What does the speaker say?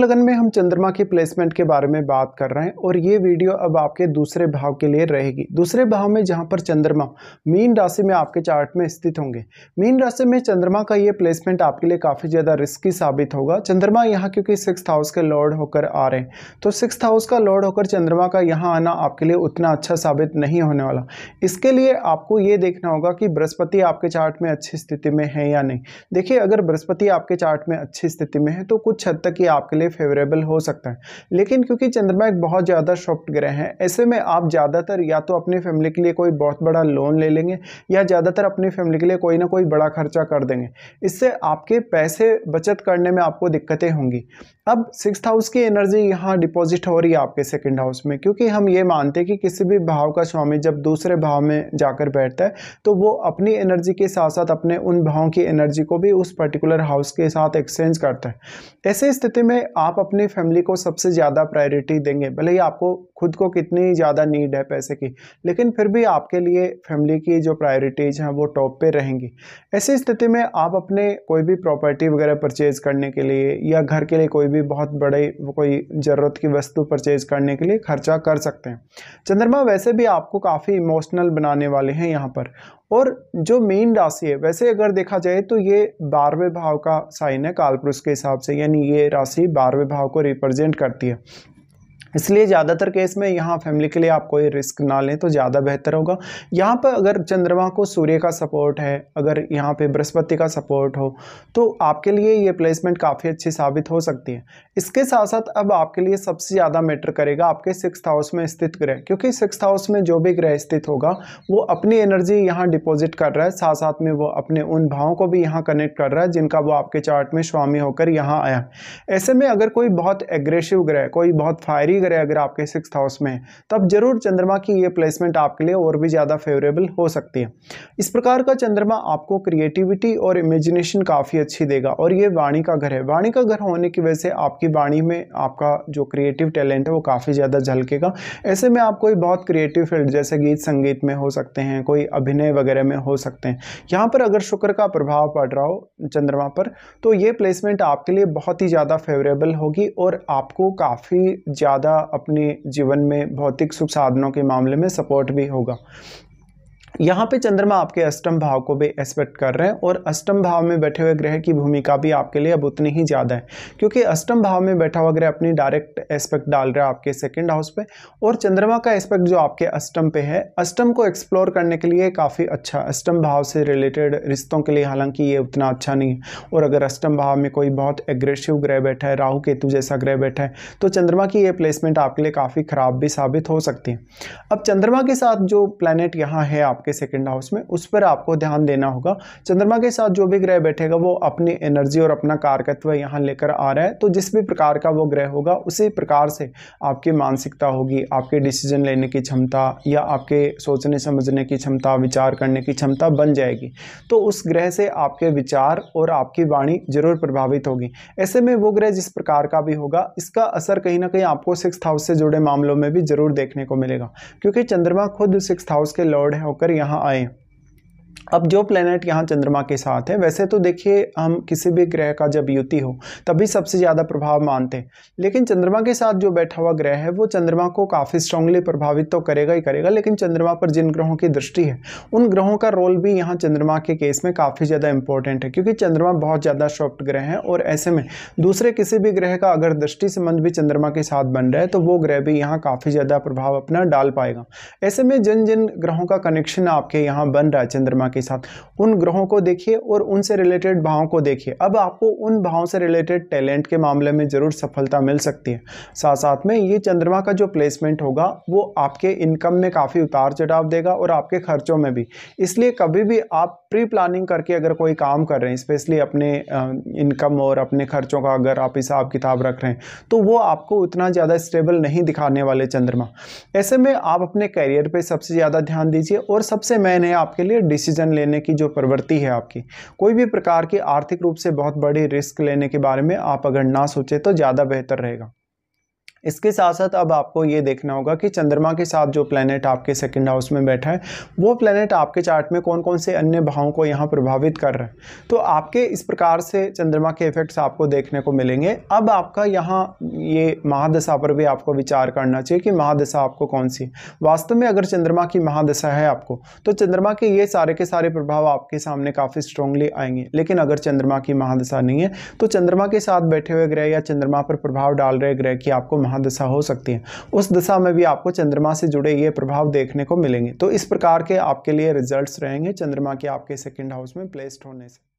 लगन में हम चंद्रमा की प्लेसमेंट के बारे में बात कर रहे हैं और ये वीडियो अब आपके दूसरे भाव के लिए रहेगी। दूसरे भाव में जहां पर चंद्रमा मीन राशि में आपके चार्ट में स्थित होंगे। मीन राशि में चंद्रमा का ये प्लेसमेंट आपके लिए काफ़ी ज़्यादा रिस्की साबित होगा। चंद्रमा यहाँ क्योंकि 6th हाउस के लॉर्ड होकर आ रहे हैं, तो 6th हाउस का लॉर्ड होकर चंद्रमा का यहाँ आना आपके लिए उतना अच्छा साबित नहीं होने वाला। इसके लिए आपको ये देखना होगा कि बृहस्पति आपके चार्ट में अच्छी स्थिति में है या नहीं। देखिए, अगर बृहस्पति आपके चार्ट में अच्छी स्थिति में है तो कुछ हद तक ये आपके लिए फेवरेबल हो सकता है, लेकिन क्योंकि चंद्रमा एक बहुत ज़्यादा सॉफ्ट ग्रह है, ऐसे में आप ज़्यादातर या तो अपनी फैमिली के लिए कोई बहुत बड़ा लोन ले लेंगे या ज़्यादातर अपनी फैमिली के लिए कोई ना कोई बड़ा खर्चा कर देंगे। इससे आपके पैसे बचत करने में आपको दिक्कतें होंगी। अब 6th हाउस की एनर्जी यहाँ डिपॉजिट हो रही है आपके 2nd हाउस में, क्योंकि हम ये मानते हैं कि किसी भी भाव का स्वामी जब दूसरे भाव में जाकर बैठता है तो वो अपनी एनर्जी के साथ साथ अपने उन भावों की एनर्जी को भी उस पर्टिकुलर हाउस के साथ एक्सचेंज करता है। ऐसे स्थिति में आप अपनी फैमिली को सबसे ज़्यादा प्रायोरिटी देंगे, भले ही आपको खुद को कितनी ज़्यादा नीड है पैसे की, लेकिन फिर भी आपके लिए फैमिली की जो प्रायोरिटीज हैं वो टॉप पे रहेंगी। ऐसी स्थिति में आप अपने कोई भी प्रॉपर्टी वगैरह परचेज करने के लिए या घर के लिए कोई भी बहुत बड़े कोई ज़रूरत की वस्तु परचेज करने के लिए खर्चा कर सकते हैं। चंद्रमा वैसे भी आपको काफ़ी इमोशनल बनाने वाले हैं यहाँ पर। और जो मीन राशि है, वैसे अगर देखा जाए तो ये 12वें भाव का साइन है कालपुरुष के हिसाब से, यानी ये राशि 12वें भाव को रिप्रेजेंट करती है। इसलिए ज़्यादातर केस में यहाँ फैमिली के लिए आप कोई रिस्क ना लें तो ज़्यादा बेहतर होगा। यहाँ पर अगर चंद्रमा को सूर्य का सपोर्ट है, अगर यहाँ पे बृहस्पति का सपोर्ट हो, तो आपके लिए ये प्लेसमेंट काफ़ी अच्छी साबित हो सकती है। इसके साथ साथ अब आपके लिए सबसे ज़्यादा मैटर करेगा आपके 6th हाउस में स्थित ग्रह, क्योंकि 6th हाउस में जो भी ग्रह स्थित होगा वो अपनी एनर्जी यहाँ डिपॉजिट कर रहा है, साथ साथ में वो अपने उन भावों को भी यहाँ कनेक्ट कर रहा है जिनका वो आपके चार्ट में स्वामी होकर यहाँ आया। ऐसे में अगर कोई बहुत एग्रेसिव ग्रह, कोई बहुत फायरी ग्रह अगर आपके 6th हाउस में है, तब जरूर चंद्रमा की ये प्लेसमेंट आपके लिए और भी ज़्यादा फेवरेबल हो सकती है। इस प्रकार का चंद्रमा आपको क्रिएटिविटी और इमेजिनेशन काफ़ी अच्छी देगा, और ये वाणी का घर है। वाणी का घर होने की वजह से आपकी वाणी में आपका जो क्रिएटिव टैलेंट है वो काफ़ी ज़्यादा झलकेगा। ऐसे में आप कोई बहुत क्रिएटिव फील्ड जैसे गीत संगीत में हो सकते हैं, कोई अभिनय वगैरह में हो सकते हैं। यहाँ पर अगर शुक्र का प्रभाव पड़ रहा हो चंद्रमा पर, तो ये प्लेसमेंट आपके लिए बहुत ही ज़्यादा फेवरेबल होगी और आपको काफ़ी ज़्यादा अपने जीवन में भौतिक सुख साधनों के मामले में सपोर्ट भी होगा। यहाँ पे चंद्रमा आपके अष्टम भाव को भी एस्पेक्ट कर रहे हैं, और अष्टम भाव में बैठे हुए ग्रह की भूमिका भी आपके लिए अब उतनी ही ज़्यादा है, क्योंकि अष्टम भाव में बैठा हुआ ग्रह अपनी डायरेक्ट एस्पेक्ट डाल रहा है आपके 2nd हाउस पे, और चंद्रमा का एस्पेक्ट जो आपके अष्टम पे है, अष्टम को एक्सप्लोर करने के लिए काफ़ी अच्छा, अष्टम भाव से रिलेटेड रिश्तों के लिए हालांकि ये उतना अच्छा नहीं है। और अगर अष्टम भाव में कोई बहुत एग्रेसिव ग्रह बैठा है, राहु केतु जैसा ग्रह बैठा है, तो चंद्रमा की ये प्लेसमेंट आपके लिए काफ़ी ख़राब भी साबित हो सकती है। अब चंद्रमा के साथ जो प्लैनेट यहाँ है आपके 2nd हाउस में, उस पर आपको ध्यान देना होगा। चंद्रमा के साथ जो भी ग्रह बैठेगा वो अपनी एनर्जी और अपना कारकत्व यहाँ लेकर आ रहा है, तो जिस भी प्रकार का वो ग्रह होगा उसी प्रकार से आपकी मानसिकता होगी, आपके डिसीजन लेने की क्षमता या आपके सोचने समझने की क्षमता, विचार करने की क्षमता बन जाएगी। तो उस ग्रह से आपके विचार और आपकी वाणी जरूर प्रभावित होगी। ऐसे में वो ग्रह जिस प्रकार का भी होगा, इसका असर कहीं ना कहीं आपको 6th हाउस से जुड़े मामलों में भी जरूर देखने को मिलेगा, क्योंकि चंद्रमा खुद 6th हाउस के लॉर्ड होकर यहाँ आए। अब जो प्लेनेट यहाँ चंद्रमा के साथ है, वैसे तो देखिए हम किसी भी ग्रह का जब युति हो तभी सबसे ज़्यादा प्रभाव मानते हैं, लेकिन चंद्रमा के साथ जो बैठा हुआ ग्रह है वो चंद्रमा को काफ़ी स्ट्रांगली प्रभावित तो करेगा ही करेगा, लेकिन चंद्रमा पर जिन ग्रहों की दृष्टि है उन ग्रहों का रोल भी यहाँ चंद्रमा के केस में काफ़ी ज़्यादा इंपॉर्टेंट है, क्योंकि चंद्रमा बहुत ज़्यादा सॉफ्ट ग्रह है, और ऐसे में दूसरे किसी भी ग्रह का अगर दृष्टि संबंध भी चंद्रमा के साथ बन रहा है तो वो ग्रह भी यहाँ काफ़ी ज़्यादा प्रभाव अपना डाल पाएगा। ऐसे में जिन जिन ग्रहों का कनेक्शन आपके यहाँ बन रहा है चंद्रमा के साथ, उन ग्रहों को देखिए और उनसे रिलेटेड भावों को देखिए। अब आपको उन भावों से रिलेटेड टैलेंट के मामले में जरूर सफलता मिल सकती है। साथ साथ में ये चंद्रमा का जो प्लेसमेंट होगा वो आपके इनकम में काफ़ी उतार चढ़ाव देगा और आपके खर्चों में भी। इसलिए कभी भी आप प्री प्लानिंग करके अगर कोई काम कर रहे हैं, स्पेशली अपने इनकम और अपने खर्चों का अगर आप हिसाब किताब रख रहे हैं, तो वो आपको उतना ज़्यादा स्टेबल नहीं दिखाने वाले चंद्रमा। ऐसे में आप अपने करियर पे सबसे ज़्यादा ध्यान दीजिए, और सबसे मेन है आपके लिए डिसीजन लेने की जो प्रवृत्ति है आपकी। कोई भी प्रकार की आर्थिक रूप से बहुत बड़ी रिस्क लेने के बारे में आप अगर ना सोचे तो ज़्यादा बेहतर रहेगा। इसके साथ साथ अब आपको ये देखना होगा कि चंद्रमा के साथ जो प्लैनेट आपके सेकंड हाउस में बैठा है वो प्लैनेट आपके चार्ट में कौन कौन से अन्य भावों को यहाँ प्रभावित कर रहा है। तो आपके इस प्रकार से चंद्रमा के इफेक्ट्स आपको देखने को मिलेंगे। अब आपका यहाँ ये महादशा पर भी आपको विचार करना चाहिए कि महादशा आपको कौन सी है। वास्तव में अगर चंद्रमा की महादशा है आपको, तो चंद्रमा के ये सारे के सारे प्रभाव आपके सामने काफ़ी स्ट्रांगली आएंगे। लेकिन अगर चंद्रमा की महादशा नहीं है तो चंद्रमा के साथ बैठे हुए ग्रह या चंद्रमा पर प्रभाव डाल रहे ग्रह की आपको महादशा हो सकती है, उस दशा में भी आपको चंद्रमा से जुड़े ये प्रभाव देखने को मिलेंगे। तो इस प्रकार के आपके लिए रिजल्ट्स रहेंगे चंद्रमा के आपके सेकंड हाउस में प्लेस्ड होने से।